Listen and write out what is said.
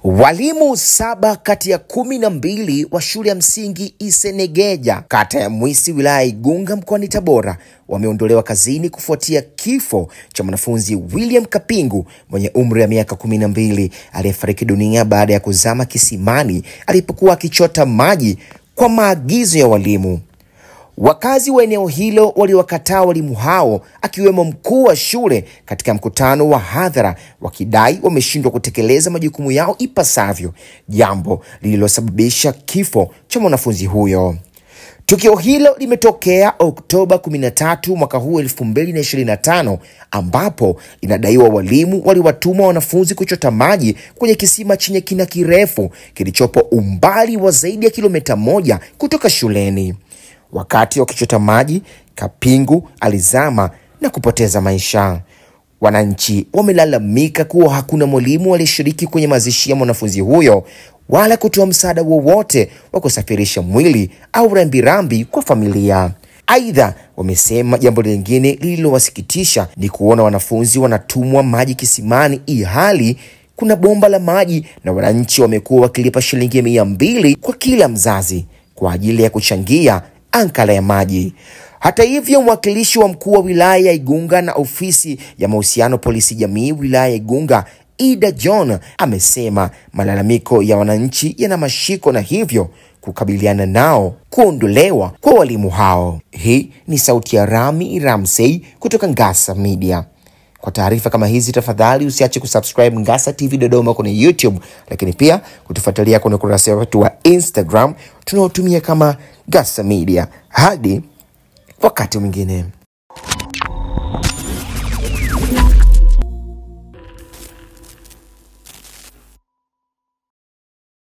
Walimu 7 kati ya 12 wa shule ya msingi Isenegeja, kata ya Mwisi, wilaya Igunga, mkoani Tabora, wameondolewa kazini kufuatia kifo cha mwanafunzi William Kapingu mwenye umri wa miaka 12 aliyefariki dunia baada ya kuzama kisimani alipokuwa akichota maji kwa maagizo ya walimu. Wakazi wa eneo hilo waliwakataa walimu hao, akiwemo mkuu wa shule, katika mkutano wa hadhara, wakidai wameshindwa kutekeleza majukumu yao ipasavyo, jambo lililosababisha kifo cha mwanafunzi huyo. Tukio hilo limetokea Oktoba 13 mwaka huu 2025, ambapo inadaiwa walimu waliwatuma wanafunzi kuchota maji kwenye kisima chenye kina kirefu kilichopo umbali wa zaidi ya kilomita 1 kutoka shuleni. Wakati wakichota maji, Kapingu alizama na kupoteza maisha. Wananchi wamelalamika kuwa hakuna mwalimu aliyeshiriki kwenye mazishi ya mwanafunzi huyo wala kutoa msaada wowote wa kusafirisha mwili au rambirambi kwa familia. Aidha, wamesema jambo lingine lililowasikitisha ni kuona wanafunzi wanatumwa maji kisimani ihali kuna bomba la maji, na wananchi wamekuwa wakilipa shilingi 200 kwa kila mzazi kwa ajili ya kuchangia ankala ya maji. Hata hivyo, mwakilishi wa mkuu wa wilaya ya Igunga na ofisi ya mahusiano polisi jamii wilaya ya Igunga, Ida John, amesema malalamiko ya wananchi yana mashiko na hivyo kukabiliana nao kuondolewa kwa walimu hao. Hii ni sauti ya Rami Ramsey kutoka Ngasa Media. Kwa taarifa kama hizi, tafadhali usiache kusubscribe Ngasa TV Dodoma kwenye YouTube, lakini pia kutufuatilia kwenye kurasa wetu wa Instagram tunaotumia kama Ngasa Media. Hadi wakati mwingine.